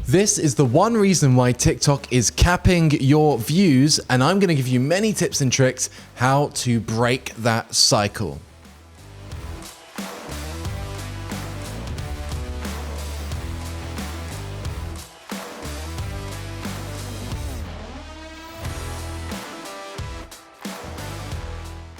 This is the one reason why TikTok is capping your views, and I'm going to give you many tips and tricks how to break that cycle.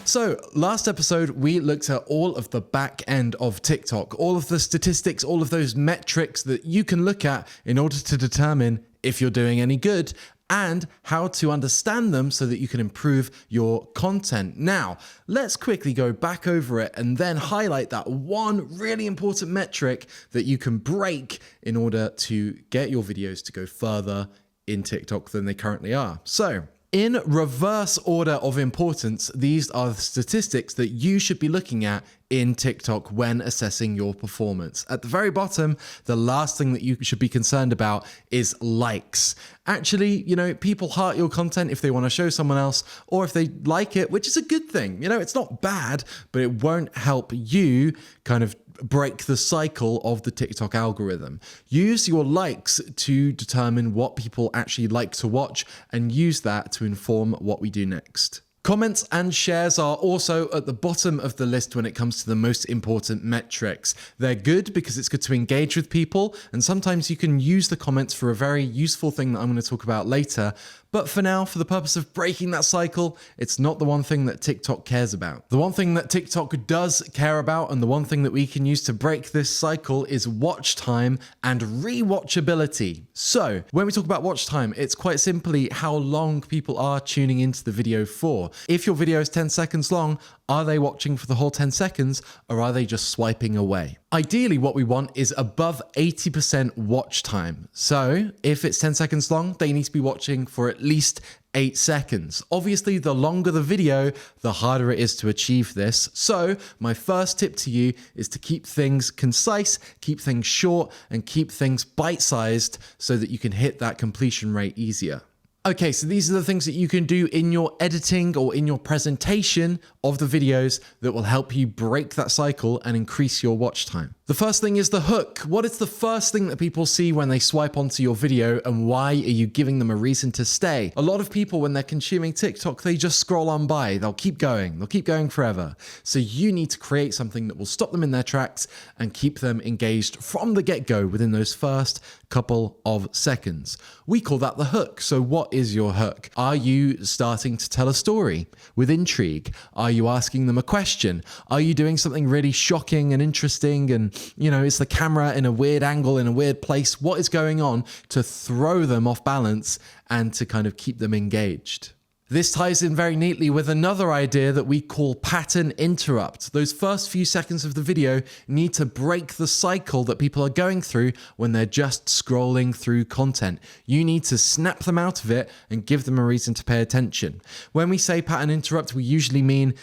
So last episode, we looked at all of the back end of TikTok, all of the statistics, all of those metrics that you can look at in order to determine if you're doing any good and how to understand them so that you can improve your content. Now, let's quickly go back over it and then highlight that one really important metric that you can break in order to get your videos to go further in TikTok than they currently are. So, in reverse order of importance, these are the statistics that you should be looking at in TikTok when assessing your performance. At the very bottom, the last thing that you should be concerned about is likes. Actually, people heart your content if they want to show someone else or if they like it, which is a good thing. It's not bad, but it won't help you kind of break the cycle of the TikTok algorithm. Use your likes to determine what people actually like to watch and use that to inform what we do next. Comments and shares are also at the bottom of the list when it comes to the most important metrics. They're good because it's good to engage with people, and sometimes you can use the comments for a very useful thing that I'm going to talk about later. But for now, for the purpose of breaking that cycle, it's not the one thing that TikTok cares about. The one thing that TikTok does care about, and the one thing that we can use to break this cycle, is watch time and rewatchability. So when we talk about watch time, it's quite simply how long people are tuning into the video for. If your video is 10 seconds long, are they watching for the whole 10 seconds or are they just swiping away? Ideally, what we want is above 80% watch time. So if it's 10 seconds long, they need to be watching for at least 8 seconds. Obviously, the longer the video, the harder it is to achieve this. So my first tip to you is to keep things concise, keep things short, and keep things bite-sized so that you can hit that completion rate easier. Okay, so these are the things that you can do in your editing or in your presentation of the videos that will help you break that cycle and increase your watch time. The first thing is the hook. What is the first thing that people see when they swipe onto your video, and why are you giving them a reason to stay? A lot of people, when they're consuming TikTok, they just scroll on by. They'll keep going forever. So you need to create something that will stop them in their tracks and keep them engaged from the get-go within those first couple of seconds. We call that the hook. So what is your hook? Are you starting to tell a story with intrigue? Are you asking them a question? Are you doing something really shocking and interesting, and is the camera in a weird angle, in a weird place? What is going on to throw them off balance and to kind of keep them engaged? This ties in very neatly with another idea that we call pattern interrupt. Those first few seconds of the video need to break the cycle that people are going through when they're just scrolling through content. You need to snap them out of it and give them a reason to pay attention. When we say pattern interrupt, we usually mean,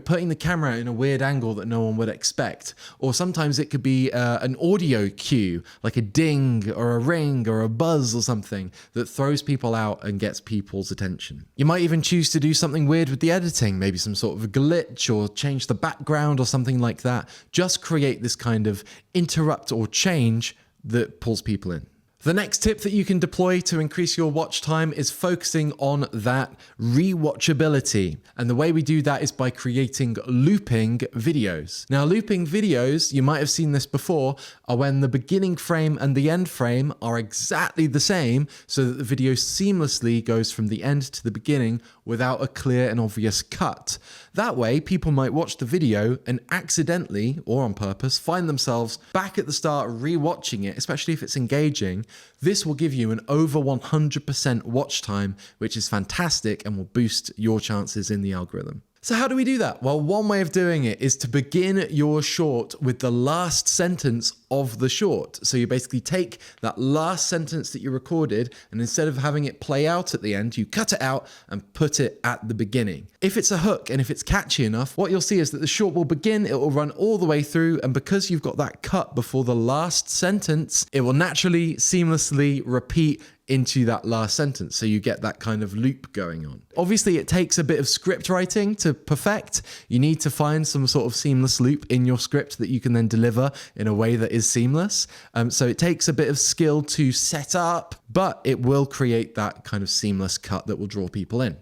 putting the camera in a weird angle that no one would expect. Or sometimes it could be an audio cue, like a ding or a ring or a buzz or something that throws people out and gets people's attention. You might even choose to do something weird with the editing, maybe some sort of a glitch or change the background or something like that. Just create this kind of interrupt or change that pulls people in. The next tip that you can deploy to increase your watch time is focusing on that rewatchability. And the way we do that is by creating looping videos. Now, looping videos, you might have seen this before, are when the beginning frame and the end frame are exactly the same, so that the video seamlessly goes from the end to the beginning without a clear and obvious cut. That way, people might watch the video and accidentally, or on purpose, find themselves back at the start rewatching it, especially if it's engaging. This will give you an over 100% watch time, which is fantastic and will boost your chances in the algorithm. So how do we do that? Well, one way of doing it is to begin your short with the last sentence of the short. So you basically take that last sentence that you recorded, and instead of having it play out at the end, you cut it out and put it at the beginning. If it's a hook and if it's catchy enough, what you'll see is that the short will begin, it will run all the way through, and because you've got that cut before the last sentence, it will naturally, seamlessly repeat into that last sentence. So you get that kind of loop going on. Obviously, it takes a bit of script writing to perfect. You need to find some sort of seamless loop in your script that you can then deliver in a way that is seamless. So it takes a bit of skill to set up, but it will create that kind of seamless cut that will draw people in.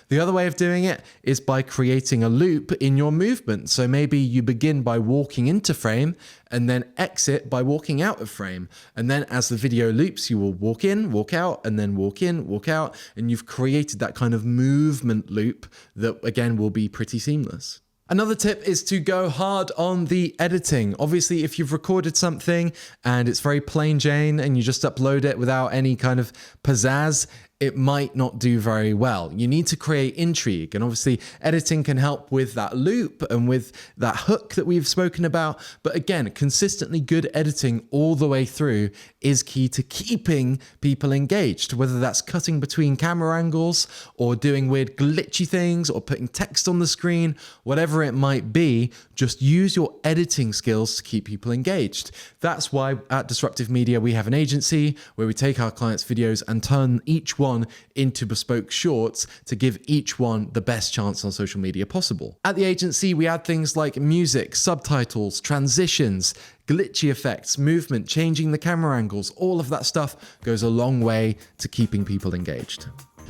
The other way of doing it is by creating a loop in your movement. So maybe you begin by walking into frame and then exit by walking out of frame. And then as the video loops, you will walk in, walk out, and then walk in, walk out. And you've created that kind of movement loop that, again, will be pretty seamless. Another tip is to go hard on the editing. Obviously, if you've recorded something and it's very plain Jane and you just upload it without any kind of pizzazz, it might not do very well. You need to create intrigue, and obviously editing can help with that loop and with that hook that we've spoken about. But again, consistently good editing all the way through is key to keeping people engaged, whether that's cutting between camera angles or doing weird glitchy things or putting text on the screen, whatever it might be. Just use your editing skills to keep people engaged. That's why at Disruptive Media, we have an agency where we take our clients' videos and turn each one into bespoke shorts to give each one the best chance on social media possible. At the agency, we add things like music, subtitles, transitions, glitchy effects, movement, changing the camera angles. All of that stuff goes a long way to keeping people engaged.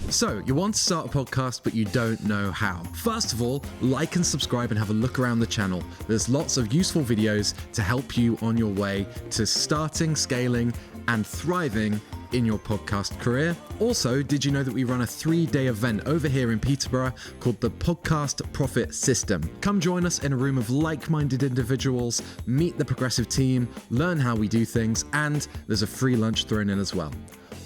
So, you want to start a podcast, but you don't know how. First of all, like and subscribe and have a look around the channel. There's lots of useful videos to help you on your way to starting, scaling, and thriving in your podcast career. Also, did you know that we run a 3-day event over here in Peterborough called the Podcast Profit System? Come join us in a room of like-minded individuals, meet the progressive team, learn how we do things, and there's a free lunch thrown in as well.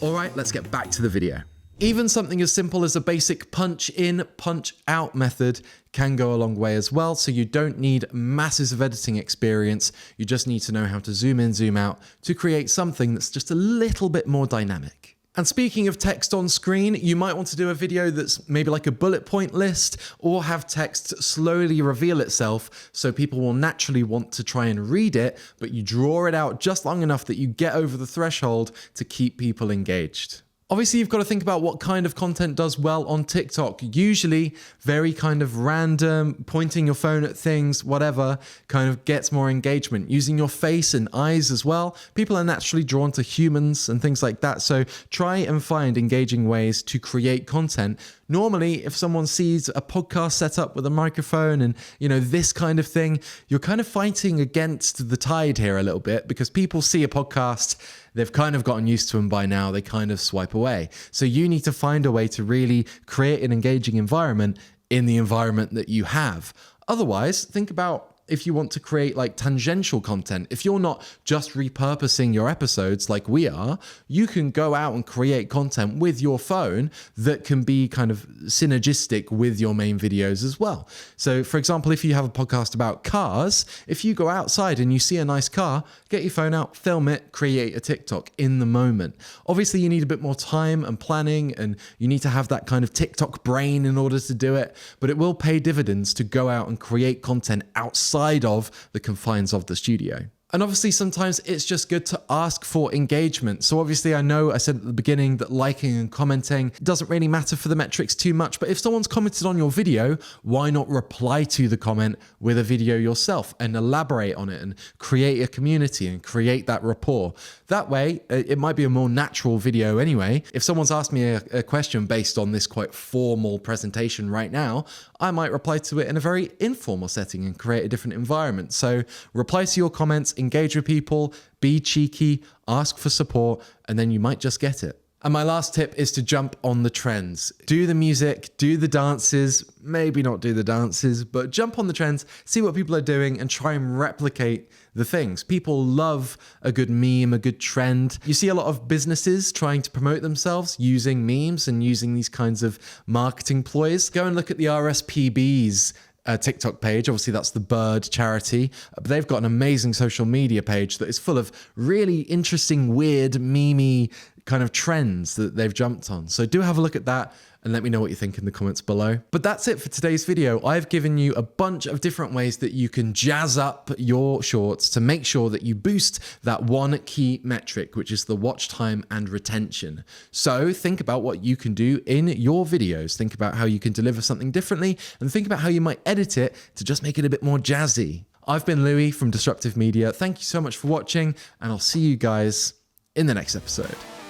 All right, let's get back to the video. Even something as simple as a basic punch in, punch out method can go a long way as well. So you don't need masses of editing experience. You just need to know how to zoom in, zoom out to create something that's just a little bit more dynamic. And speaking of text on screen, you might want to do a video that's maybe like a bullet point list or have text slowly reveal itself so people will naturally want to try and read it, but you draw it out just long enough that you get over the threshold to keep people engaged. Obviously, you've got to think about what kind of content does well on TikTok. Usually very kind of random, pointing your phone at things, whatever, kind of gets more engagement. Using your face and eyes as well. People are naturally drawn to humans and things like that. So try and find engaging ways to create content. Normally, if someone sees a podcast set up with a microphone and, this kind of thing, you're kind of fighting against the tide here a little bit because people see a podcast, they've kind of gotten used to them by now, they kind of swipe away. So you need to find a way to really create an engaging environment in the environment that you have. Otherwise, think about if you want to create like tangential content. If you're not just repurposing your episodes like we are, you can go out and create content with your phone that can be kind of synergistic with your main videos as well. So for example, if you have a podcast about cars, if you go outside and you see a nice car, get your phone out, film it, create a TikTok in the moment. Obviously you need a bit more time and planning, and you need to have that kind of TikTok brain in order to do it, but it will pay dividends to go out and create content outside of the confines of the studio. And obviously sometimes it's just good to ask for engagement. So obviously I know I said at the beginning that liking and commenting doesn't really matter for the metrics too much, but if someone's commented on your video, why not reply to the comment with a video yourself and elaborate on it and create a community and create that rapport? That way, it might be a more natural video anyway. If someone's asked me a question based on this quite formal presentation right now, I might reply to it in a very informal setting and create a different environment. So reply to your comments, engage with people, be cheeky, ask for support, and then you might just get it. And my last tip is to jump on the trends. Do the music, do the dances, maybe not do the dances, but jump on the trends, see what people are doing and try and replicate the things. People love a good meme, a good trend. You see a lot of businesses trying to promote themselves using memes and using these kinds of marketing ploys. Go and look at the RSPB's TikTok page. Obviously that's the bird charity, but they've got an amazing social media page that is full of really interesting, weird, memey kind of trends that they've jumped on. So do have a look at that and let me know what you think in the comments below. But that's it for today's video. I've given you a bunch of different ways that you can jazz up your shorts to make sure that you boost that one key metric, which is the watch time and retention. So think about what you can do in your videos. Think about how you can deliver something differently, and think about how you might edit it to just make it a bit more jazzy. I've been Louie from Disruptive Media. Thank you so much for watching, and I'll see you guys in the next episode.